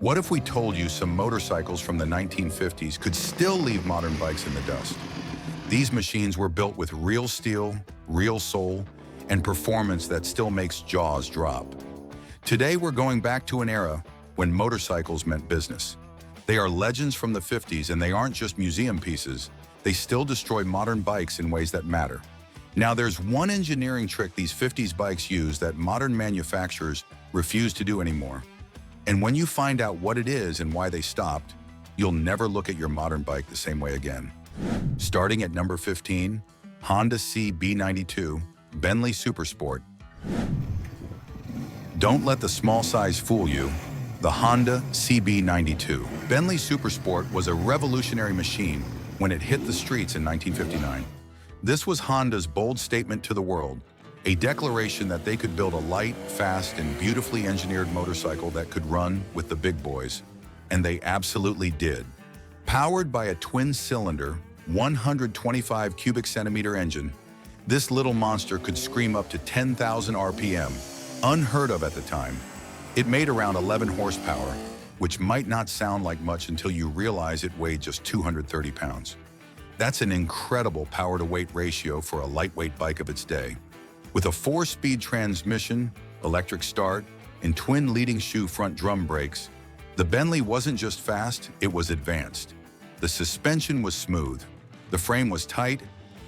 What if we told you some motorcycles from the 1950s could still leave modern bikes in the dust? These machines were built with real steel, real soul, and performance that still makes jaws drop. Today, we're going back to an era when motorcycles meant business. They are legends from the 50s, and they aren't just museum pieces. They still destroy modern bikes in ways that matter. Now, there's one engineering trick these 50s bikes use that modern manufacturers refuse to do anymore. And when you find out what it is and why they stopped, you'll never look at your modern bike the same way again. Starting at number 15, Honda CB92 Benley Supersport. Don't let the small size fool you. The Honda CB92 Benley Supersport was a revolutionary machine when it hit the streets in 1959. This was Honda's bold statement to the world, a declaration that they could build a light, fast, and beautifully engineered motorcycle that could run with the big boys. And they absolutely did. Powered by a twin-cylinder, 125 cubic centimeter engine, this little monster could scream up to 10,000 RPM, unheard of at the time. It made around 11 horsepower, which might not sound like much until you realize it weighed just 230 pounds. That's an incredible power-to-weight ratio for a lightweight bike of its day. With a 4-speed transmission, electric start, and twin leading shoe front drum brakes, the Benley wasn't just fast, it was advanced. The suspension was smooth, the frame was tight,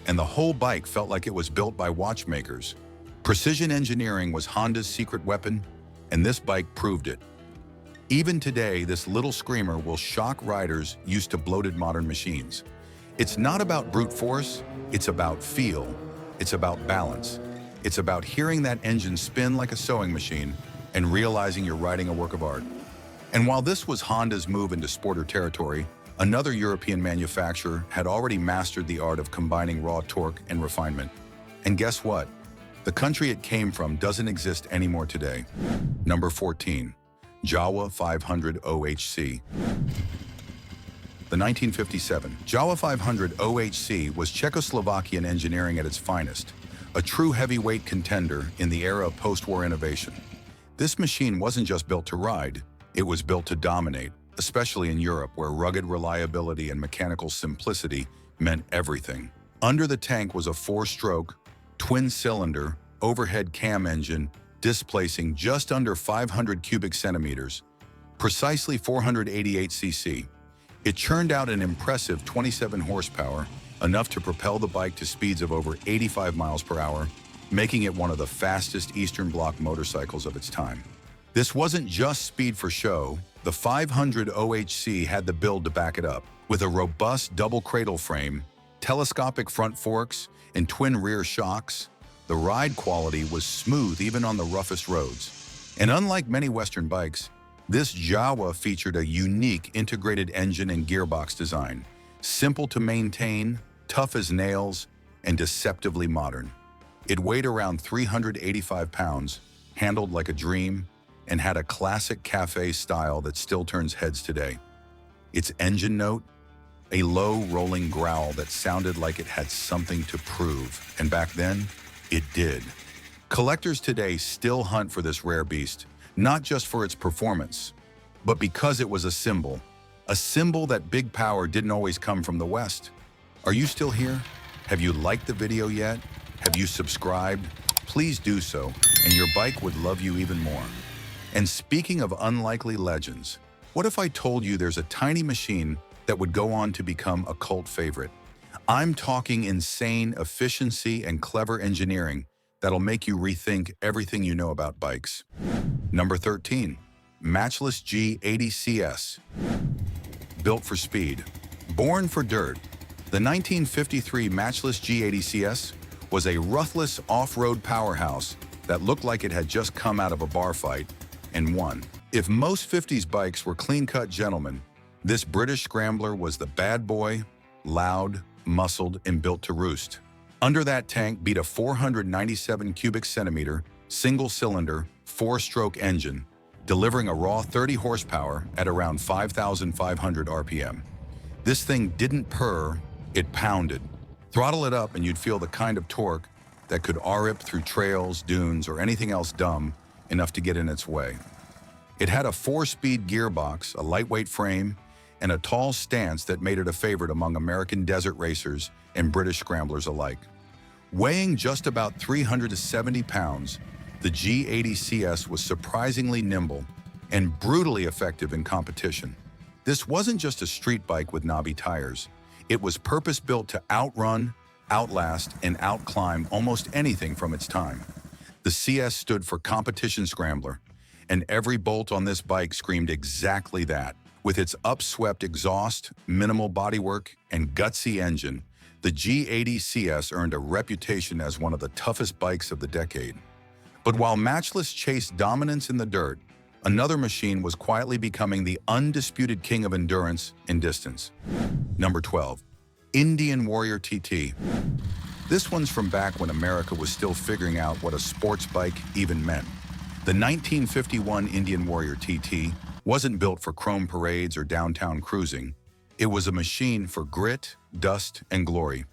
and the whole bike felt like it was built by watchmakers. Precision engineering was Honda's secret weapon, and this bike proved it. Even today, this little screamer will shock riders used to bloated modern machines. It's not about brute force, it's about feel, it's about balance. It's about hearing that engine spin like a sewing machine and realizing you're riding a work of art. And while this was Honda's move into sporter territory, another European manufacturer had already mastered the art of combining raw torque and refinement. And guess what? The country it came from doesn't exist anymore today. Number 14, Jawa 500 OHC. The 1957 Jawa 500 OHC was Czechoslovakian engineering at its finest, a true heavyweight contender in the era of post-war innovation. This machine wasn't just built to ride, it was built to dominate, especially in Europe where rugged reliability and mechanical simplicity meant everything. Under the tank was a 4-stroke, twin-cylinder, overhead cam engine displacing just under 500 cubic centimeters, precisely 488 cc. It churned out an impressive 27 horsepower, enough to propel the bike to speeds of over 85 miles per hour, making it one of the fastest Eastern Bloc motorcycles of its time. This wasn't just speed for show. The 500 OHC had the build to back it up. With a robust double cradle frame, telescopic front forks, and twin rear shocks, the ride quality was smooth even on the roughest roads. And unlike many Western bikes, this Jawa featured a unique integrated engine and gearbox design, simple to maintain, tough as nails, and deceptively modern. It weighed around 385 pounds, handled like a dream, and had a classic cafe style that still turns heads today. Its engine note? A low rolling growl that sounded like it had something to prove, and back then, it did. Collectors today still hunt for this rare beast, not just for its performance, but because it was a symbol that big power didn't always come from the West. Are you still here? Have you liked the video yet? Have you subscribed? Please do so, and your bike would love you even more. And speaking of unlikely legends, what if I told you there's a tiny machine that would go on to become a cult favorite? I'm talking insane efficiency and clever engineering that'll make you rethink everything you know about bikes. Number 13, Matchless G80CS. Built for speed, born for dirt, the 1953 Matchless G80CS was a ruthless off-road powerhouse that looked like it had just come out of a bar fight and won. If most 50s bikes were clean-cut gentlemen, this British scrambler was the bad boy, loud, muscled, and built to roost. Under that tank beat a 497 cubic centimeter, single-cylinder, 4-stroke engine, delivering a raw 30 horsepower at around 5,500 RPM. This thing didn't purr, it pounded. Throttle it up and you'd feel the kind of torque that could rip through trails, dunes, or anything else dumb enough to get in its way. It had a 4-speed gearbox, a lightweight frame, and a tall stance that made it a favorite among American desert racers and British scramblers alike. Weighing just about 370 pounds, the G80CS was surprisingly nimble and brutally effective in competition. This wasn't just a street bike with knobby tires. It was purpose-built to outrun, outlast, and outclimb almost anything from its time. The CS stood for Competition Scrambler, and every bolt on this bike screamed exactly that. With its upswept exhaust, minimal bodywork, and gutsy engine, the G80CS earned a reputation as one of the toughest bikes of the decade. But while Matchless chased dominance in the dirt, another machine was quietly becoming the undisputed king of endurance and distance. Number 12. Indian Warrior TT. This one's from back when America was still figuring out what a sports bike even meant. The 1951 Indian Warrior TT wasn't built for chrome parades or downtown cruising. It was a machine for grit, dust, and glory.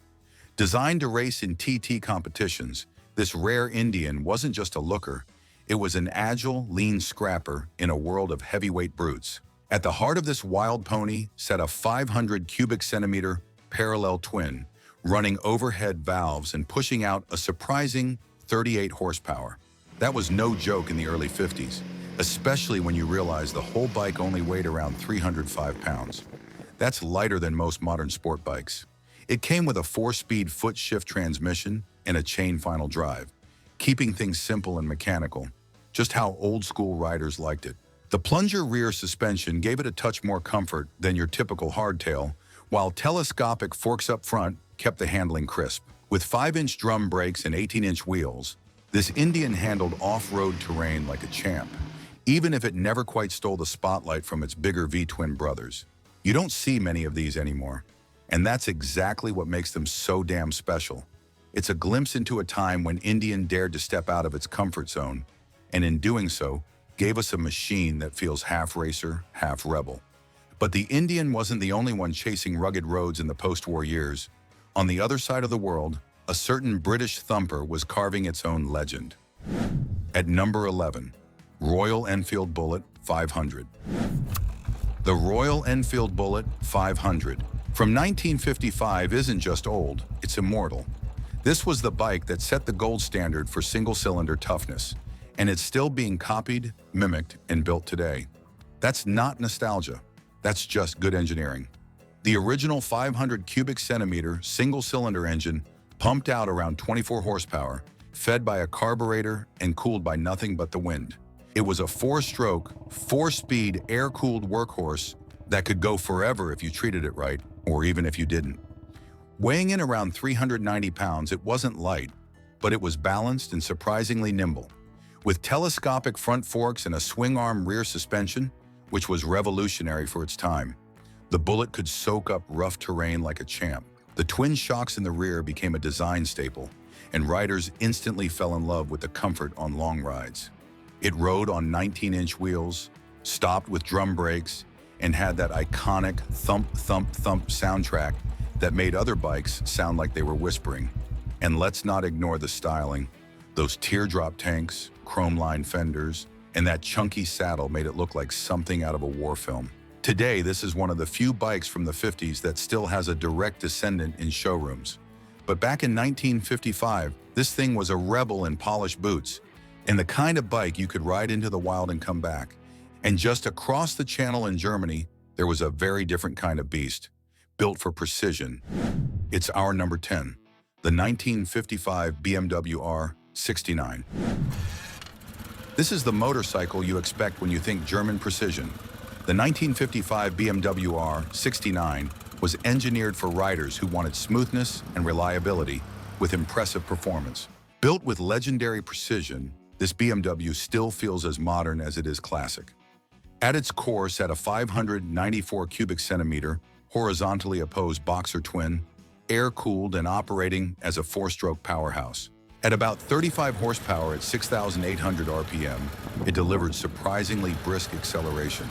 Designed to race in TT competitions, this rare Indian wasn't just a looker. It was an agile, lean scrapper in a world of heavyweight brutes. At the heart of this wild pony sat a 500 cubic centimeter parallel twin, running overhead valves and pushing out a surprising 38 horsepower. That was no joke in the early 50s, especially when you realize the whole bike only weighed around 305 pounds. That's lighter than most modern sport bikes. It came with a 4-speed foot-shift transmission and a chain final drive, keeping things simple and mechanical, just how old-school riders liked it. The plunger rear suspension gave it a touch more comfort than your typical hardtail, while telescopic forks up front kept the handling crisp. With 5-inch drum brakes and 18-inch wheels, this Indian handled off-road terrain like a champ, even if it never quite stole the spotlight from its bigger V-twin brothers. You don't see many of these anymore, and that's exactly what makes them so damn special. It's a glimpse into a time when Indian dared to step out of its comfort zone, and in doing so, gave us a machine that feels half racer, half rebel. But the Indian wasn't the only one chasing rugged roads in the post-war years. On the other side of the world, a certain British thumper was carving its own legend. At number 11, Royal Enfield Bullet 500. The Royal Enfield Bullet 500 from 1955 isn't just old, it's immortal. This was the bike that set the gold standard for single-cylinder toughness, and it's still being copied, mimicked, and built today. That's not nostalgia, that's just good engineering. The original 500 cubic centimeter single-cylinder engine pumped out around 24 horsepower, fed by a carburetor and cooled by nothing but the wind. It was a 4-stroke, 4-speed, air-cooled workhorse that could go forever if you treated it right, or even if you didn't. Weighing in around 390 pounds, it wasn't light, but it was balanced and surprisingly nimble. With telescopic front forks and a swing-arm rear suspension, which was revolutionary for its time, the Bullet could soak up rough terrain like a champ. The twin shocks in the rear became a design staple, and riders instantly fell in love with the comfort on long rides. It rode on 19-inch wheels, stopped with drum brakes, and had that iconic thump, thump, thump soundtrack that made other bikes sound like they were whispering. And let's not ignore the styling. Those teardrop tanks, chrome-lined fenders, and that chunky saddle made it look like something out of a war film. Today, this is one of the few bikes from the 50s that still has a direct descendant in showrooms. But back in 1955, this thing was a rebel in polished boots, and the kind of bike you could ride into the wild and come back. And just across the channel in Germany, there was a very different kind of beast, built for precision. It's our number 10, the 1955 BMW R69. This is the motorcycle you expect when you think German precision. The 1955 BMW R69 was engineered for riders who wanted smoothness and reliability with impressive performance. Built with legendary precision, this BMW still feels as modern as it is classic. At its core sat a 594 cubic centimeter, horizontally opposed boxer twin, air-cooled and operating as a 4-stroke powerhouse. At about 35 horsepower at 6,800 RPM, it delivered surprisingly brisk acceleration.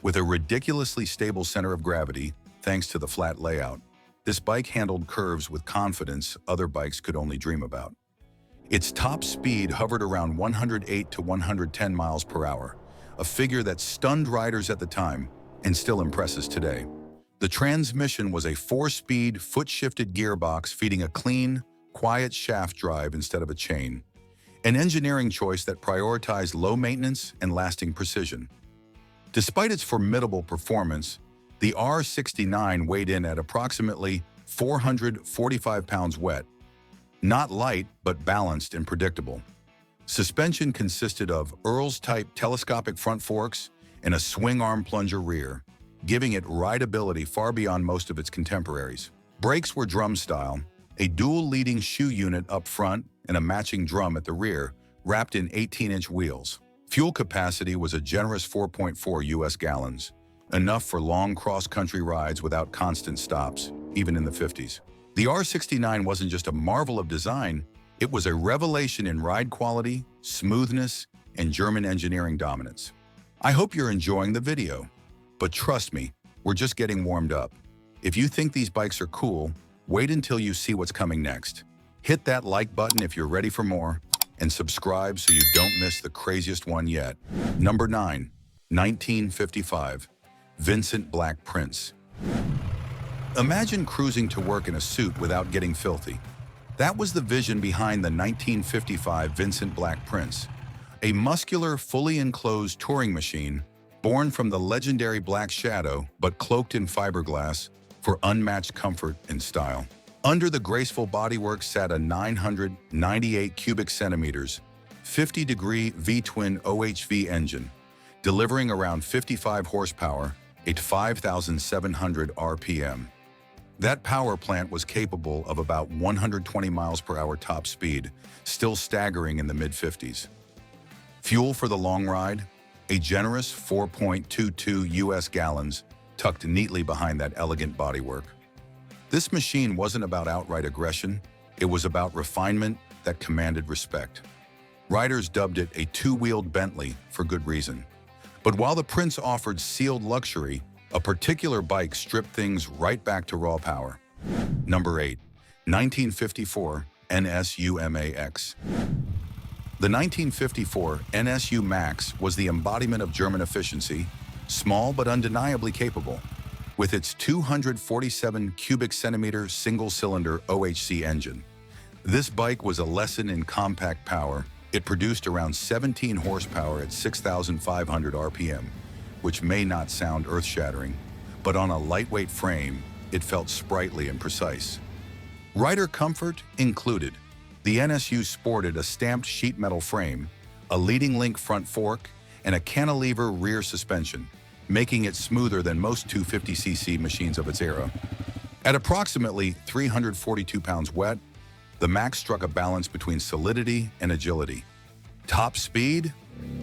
With a ridiculously stable center of gravity, thanks to the flat layout, this bike handled curves with confidence other bikes could only dream about. Its top speed hovered around 108 to 110 miles per hour, a figure that stunned riders at the time and still impresses today. The transmission was a 4-speed, foot-shifted gearbox feeding a clean, quiet shaft drive instead of a chain, an engineering choice that prioritized low maintenance and lasting precision. Despite its formidable performance, the R69 weighed in at approximately 445 pounds wet, not light but balanced and predictable. Suspension consisted of Earls-type telescopic front forks and a swing-arm plunger rear, giving it rideability far beyond most of its contemporaries. Brakes were drum-style, a dual leading shoe unit up front and a matching drum at the rear, wrapped in 18-inch wheels. Fuel capacity was a generous 4.4 US gallons, enough for long cross-country rides without constant stops, even in the 50s. The R69 wasn't just a marvel of design, it was a revelation in ride quality, smoothness, and German engineering dominance. I hope you're enjoying the video. But trust me, we're just getting warmed up. If you think these bikes are cool, wait until you see what's coming next. Hit that like button if you're ready for more, and subscribe so you don't miss the craziest one yet. Number 9, 1955, Vincent Black Prince. Imagine cruising to work in a suit without getting filthy. That was the vision behind the 1955 Vincent Black Prince, a muscular, fully enclosed touring machine born from the legendary Black Shadow, but cloaked in fiberglass for unmatched comfort and style. Under the graceful bodywork sat a 998 cubic centimeters, 50-degree V-twin OHV engine, delivering around 55 horsepower at 5,700 RPM. That power plant was capable of about 120 miles per hour top speed, still staggering in the mid-50s. Fuel for the long ride? A generous 4.22 US gallons tucked neatly behind that elegant bodywork. This machine wasn't about outright aggression, it was about refinement that commanded respect. Riders dubbed it a two-wheeled Bentley for good reason. But while the Prince offered sealed luxury, a particular bike stripped things right back to raw power. Number 8, 1954 NSU MAX. The 1954 NSU Max was the embodiment of German efficiency, small but undeniably capable. With its 247 cubic centimeter single-cylinder OHC engine, this bike was a lesson in compact power. It produced around 17 horsepower at 6,500 RPM, which may not sound earth-shattering, but on a lightweight frame, it felt sprightly and precise. Rider comfort included. The NSU sported a stamped sheet metal frame, a leading link front fork, and a cantilever rear suspension, making it smoother than most 250cc machines of its era. At approximately 342 pounds wet, the Max struck a balance between solidity and agility. Top speed?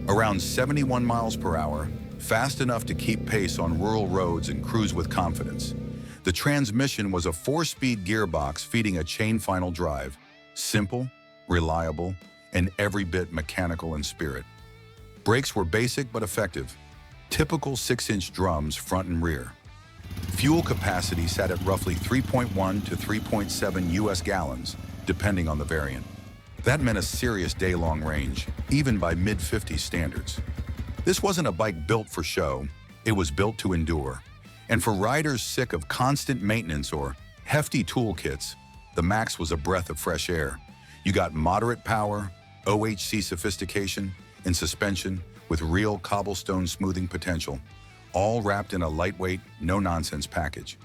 Around 71 miles per hour, fast enough to keep pace on rural roads and cruise with confidence. The transmission was a 4-speed gearbox feeding a chain final drive, simple, reliable, and every bit mechanical in spirit. Brakes were basic but effective, typical 6-inch drums front and rear. Fuel capacity sat at roughly 3.1 to 3.7 US gallons, depending on the variant. That meant a serious day-long range, even by mid-50s standards. This wasn't a bike built for show, it was built to endure. And for riders sick of constant maintenance or hefty toolkits, the Max was a breath of fresh air. You got moderate power, OHC sophistication, and suspension with real cobblestone smoothing potential, all wrapped in a lightweight, no-nonsense package.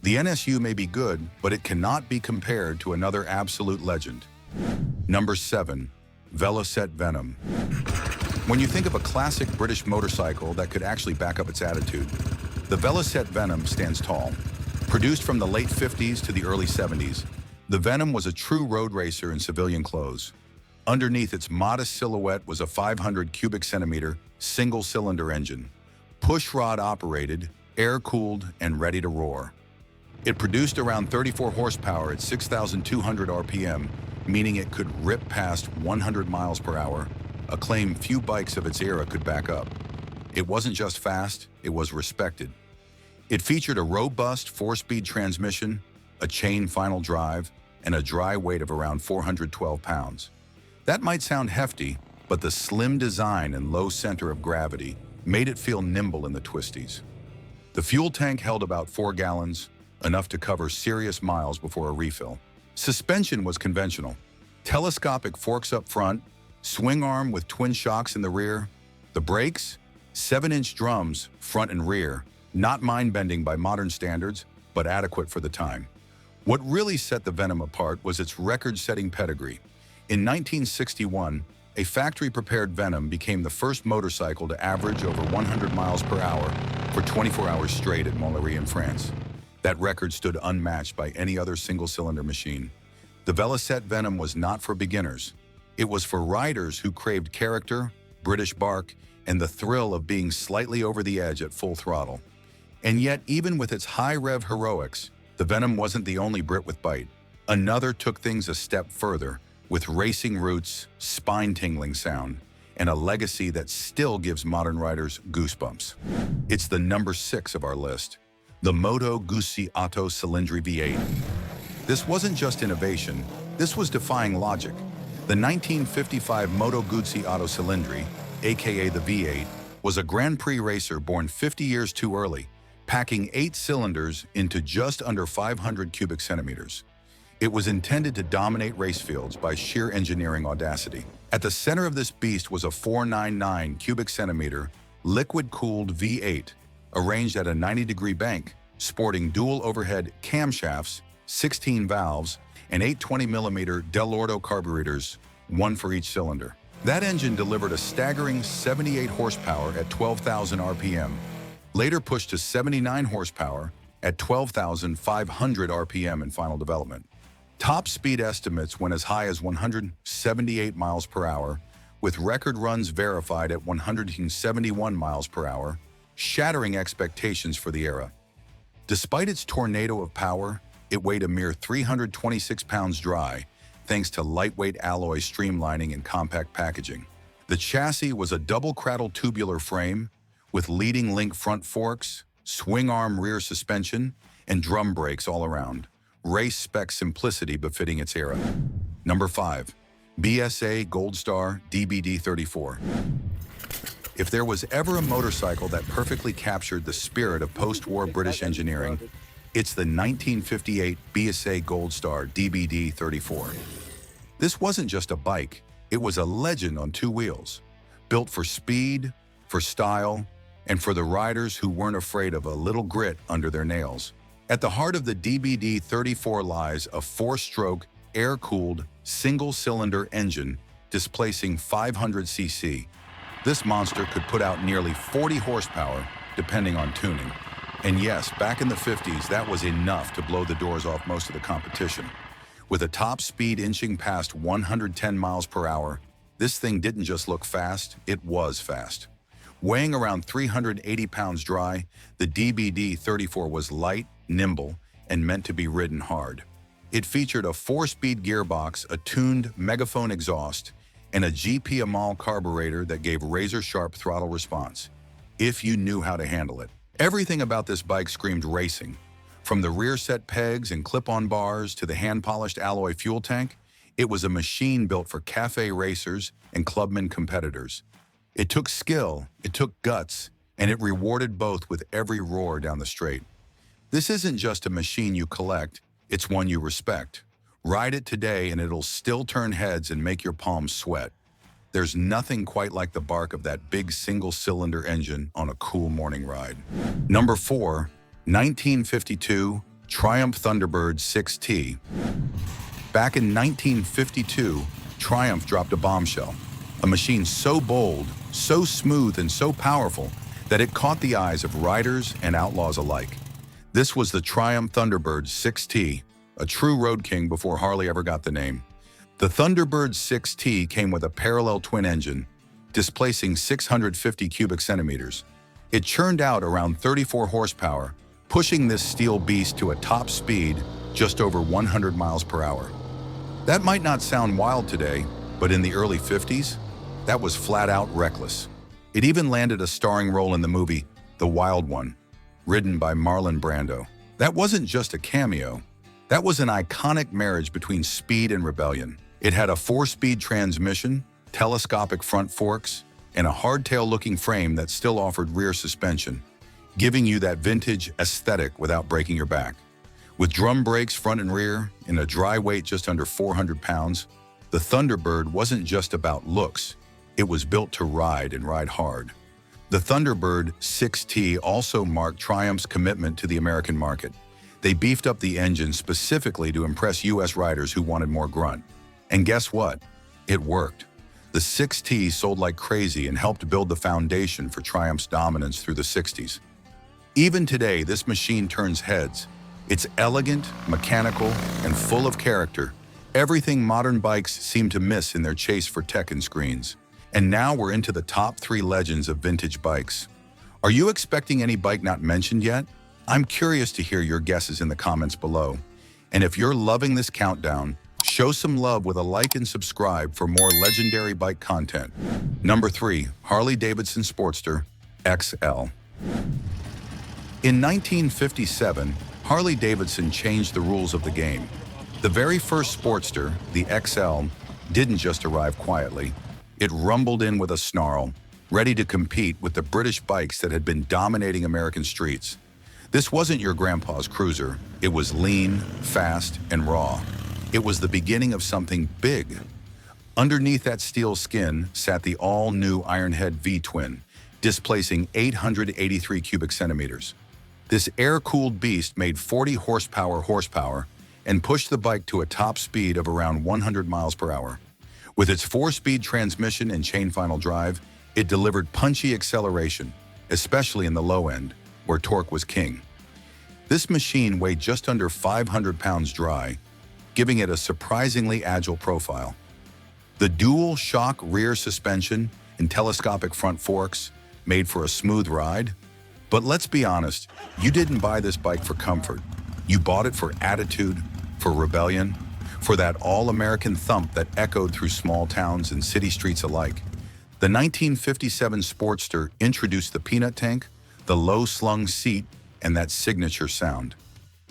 The NSU may be good, but it cannot be compared to another absolute legend. Number 7, Veliset Venom. When you think of a classic British motorcycle that could actually back up its attitude, the Veliset Venom stands tall. Produced from the late 50s to the early 70s, the Venom was a true road racer in civilian clothes. Underneath its modest silhouette was a 500 cubic centimeter single-cylinder engine, push-rod operated, air-cooled, and ready to roar. It produced around 34 horsepower at 6,200 RPM, meaning it could rip past 100 miles per hour, a claim few bikes of its era could back up. It wasn't just fast, it was respected. It featured a robust 4-speed transmission, a chain final drive, and a dry weight of around 412 pounds. That might sound hefty, but the slim design and low center of gravity made it feel nimble in the twisties. The fuel tank held about 4 gallons, enough to cover serious miles before a refill. Suspension was conventional. Telescopic forks up front, swing arm with twin shocks in the rear. The brakes, 7-inch drums, front and rear, not mind-bending by modern standards, but adequate for the time. What really set the Venom apart was its record-setting pedigree. In 1961, a factory-prepared Venom became the first motorcycle to average over 100 miles per hour for 24 hours straight at Montlhéry in France. That record stood unmatched by any other single-cylinder machine. The Veliset Venom was not for beginners. It was for riders who craved character, British bark, and the thrill of being slightly over the edge at full throttle. And yet, even with its high-rev heroics, the Venom wasn't the only Brit with bite. Another took things a step further, with racing roots, spine-tingling sound, and a legacy that still gives modern riders goosebumps. It's the number 6 of our list, the Moto Guy Celindri V8. This wasn't just innovation, this was defying logic. The 1955 Moto Guy Celindri, aka the V8, was a Grand Prix racer born 50 years too early, packing 8 cylinders into just under 500 cubic centimeters. It was intended to dominate race fields by sheer engineering audacity. At the center of this beast was a 499 cubic centimeter, liquid-cooled V8, arranged at a 90-degree bank, sporting dual overhead camshafts, 16 valves, and 8 20mm Dell'Orto carburetors, one for each cylinder. That engine delivered a staggering 78 horsepower at 12,000 RPM, later pushed to 79 horsepower at 12,500 RPM in final development. Top speed estimates went as high as 178 miles per hour, with record runs verified at 171 miles per hour, shattering expectations for the era. Despite its tornado of power, it weighed a mere 326 pounds dry, thanks to lightweight alloy streamlining and compact packaging. The chassis was a double-cradle tubular frame with leading link front forks, swing arm rear suspension, and drum brakes all around. Race spec simplicity befitting its era. Number 5. BSA Goldstar DBD34. If there was ever a motorcycle that perfectly captured the spirit of post-war British engineering, it's the 1958 BSA Goldstar DBD34. This wasn't just a bike, it was a legend on 2 wheels, built for speed, for style, and for the riders who weren't afraid of a little grit under their nails. At the heart of the DBD34 lies a 4-stroke, air-cooled, single-cylinder engine displacing 500 cc. This monster could put out nearly 40 horsepower, depending on tuning. And yes, back in the 50s, that was enough to blow the doors off most of the competition. With a top speed inching past 110 miles per hour, this thing didn't just look fast, it was fast. Weighing around 380 pounds dry, the DBD34 was light, nimble, and meant to be ridden hard. It featured a 4-speed gearbox, a tuned megaphone exhaust, and a GP Amal carburetor that gave razor-sharp throttle response, if you knew how to handle it. Everything about this bike screamed racing. From the rear set pegs and clip-on bars to the hand-polished alloy fuel tank, it was a machine built for cafe racers and clubman competitors. It took skill, it took guts, and it rewarded both with every roar down the straight. This isn't just a machine you collect, it's one you respect. Ride it today and it'll still turn heads and make your palms sweat. There's nothing quite like the bark of that big single-cylinder engine on a cool morning ride. Number 4, 1952 Triumph Thunderbird 6T. Back in 1952, Triumph dropped a bombshell. A machine so bold, so smooth, and so powerful that it caught the eyes of riders and outlaws alike. This was the Triumph Thunderbird 6T, a true road king before Harley ever got the name. The Thunderbird 6T came with a parallel twin engine, displacing 650 cubic centimeters. It churned out around 34 horsepower, pushing this steel beast to a top speed just over 100 miles per hour. That might not sound wild today, but in the early 50s, that was flat-out reckless. It even landed a starring role in the movie The Wild One, ridden by Marlon Brando. That wasn't just a cameo. That was an iconic marriage between speed and rebellion. It had a 4-speed transmission, telescopic front forks, and a hardtail-looking frame that still offered rear suspension, giving you that vintage aesthetic without breaking your back. With drum brakes front and rear, and a dry weight just under 400 pounds, the Thunderbird wasn't just about looks. It was built to ride and ride hard. The Thunderbird 6T also marked Triumph's commitment to the American market. They beefed up the engine specifically to impress U.S. riders who wanted more grunt. And guess what? It worked. The 6T sold like crazy and helped build the foundation for Triumph's dominance through the 60s. Even today, this machine turns heads. It's elegant, mechanical, and full of character. Everything modern bikes seem to miss in their chase for tech and screens. And now we're into the top 3 legends of vintage bikes. Are you expecting any bike not mentioned yet? I'm curious to hear your guesses in the comments below. And if you're loving this countdown, show some love with a like and subscribe for more legendary bike content. Number 3, Harley-Davidson Sportster XL. In 1957, Harley-Davidson changed the rules of the game. The very first Sportster, the XL, didn't just arrive quietly. It rumbled in with a snarl, ready to compete with the British bikes that had been dominating American streets. This wasn't your grandpa's cruiser. It was lean, fast, and raw. It was the beginning of something big. Underneath that steel skin sat the all-new Ironhead V-twin, displacing 883 cubic centimeters. This air-cooled beast made 40 horsepower and pushed the bike to a top speed of around 100 miles per hour. With its 4-speed transmission and chain-final drive, it delivered punchy acceleration, especially in the low end, where torque was king. This machine weighed just under 500 pounds dry, giving it a surprisingly agile profile. The dual shock rear suspension and telescopic front forks made for a smooth ride. But let's be honest, you didn't buy this bike for comfort. You bought it for attitude, for rebellion, for that all-American thump that echoed through small towns and city streets alike. The 1957 Sportster introduced the peanut tank, the low-slung seat, and that signature sound.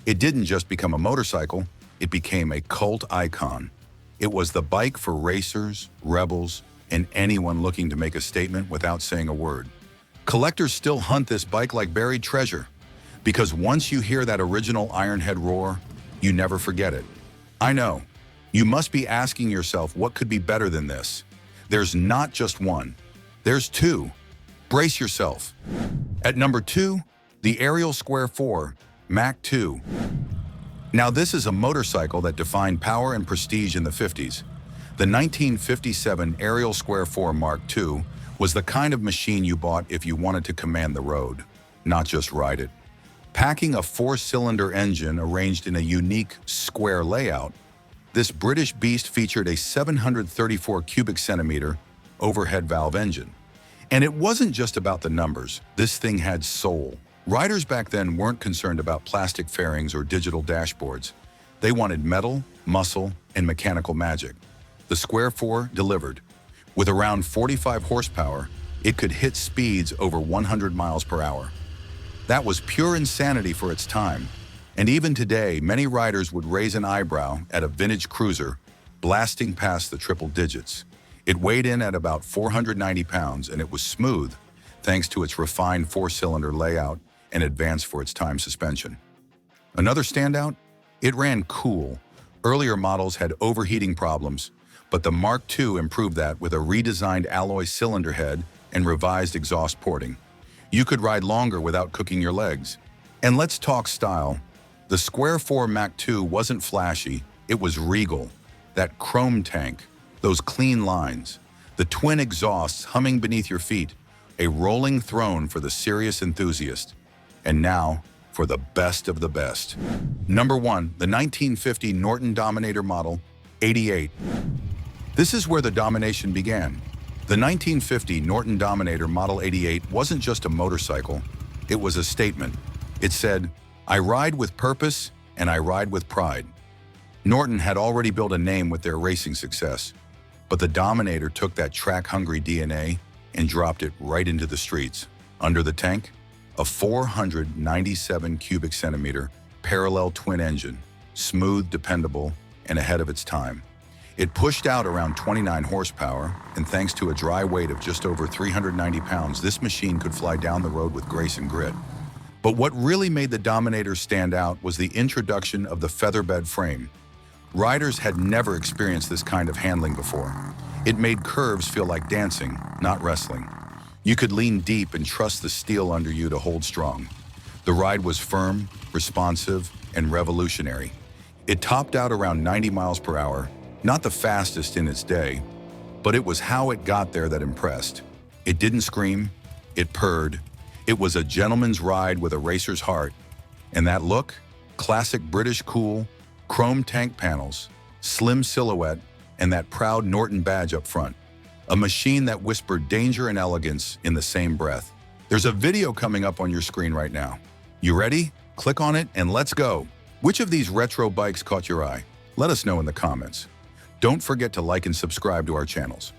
It didn't just become a motorcycle, it became a cult icon. It was the bike for racers, rebels, and anyone looking to make a statement without saying a word. Collectors still hunt this bike like buried treasure, because once you hear that original Ironhead roar, you never forget it. I know, you must be asking yourself what could be better than this. There's not just one, there's 2. Brace yourself. At number 2, the Ariel Square 4 Mach 2. Now this is a motorcycle that defined power and prestige in the 50s. The 1957 Ariel Square 4 Mark II was the kind of machine you bought if you wanted to command the road, not just ride it. Packing a 4-cylinder engine arranged in a unique square layout, this British beast featured a 734 cubic centimeter overhead valve engine. And it wasn't just about the numbers. This thing had soul. Riders back then weren't concerned about plastic fairings or digital dashboards. They wanted metal, muscle, and mechanical magic. The Square 4 delivered. With around 45 horsepower, it could hit speeds over 100 miles per hour. That was pure insanity for its time. And even today, many riders would raise an eyebrow at a vintage cruiser blasting past the triple digits. It weighed in at about 490 pounds and it was smooth thanks to its refined 4-cylinder layout and advanced for its time suspension. Another standout? It ran cool. Earlier models had overheating problems, but the Mark II improved that with a redesigned alloy cylinder head and revised exhaust porting. You could ride longer without cooking your legs. And let's talk style. The Square 4 Mach II wasn't flashy, it was regal. That chrome tank, those clean lines, the twin exhausts humming beneath your feet, a rolling throne for the serious enthusiast. And now, for the best of the best. Number 1, the 1950 Norton Dominator Model 88. This is where the domination began. The 1950 Norton Dominator Model 88 wasn't just a motorcycle, it was a statement. It said, "I ride with purpose and I ride with pride." Norton had already built a name with their racing success, but the Dominator took that track-hungry DNA and dropped it right into the streets. Under the tank, a 497 cubic centimeter parallel twin engine, smooth, dependable, and ahead of its time. It pushed out around 29 horsepower, and thanks to a dry weight of just over 390 pounds, this machine could fly down the road with grace and grit. But what really made the Dominator stand out was the introduction of the featherbed frame. Riders had never experienced this kind of handling before. It made curves feel like dancing, not wrestling. You could lean deep and trust the steel under you to hold strong. The ride was firm, responsive, and revolutionary. It topped out around 90 miles per hour, not the fastest in its day, but it was how it got there that impressed. It didn't scream, it purred. It was a gentleman's ride with a racer's heart. And that look? Classic British cool, chrome tank panels, slim silhouette, and that proud Norton badge up front. A machine that whispered danger and elegance in the same breath. There's a video coming up on your screen right now. You ready? Click on it and let's go. Which of these retro bikes caught your eye? Let us know in the comments. Don't forget to like and subscribe to our channels.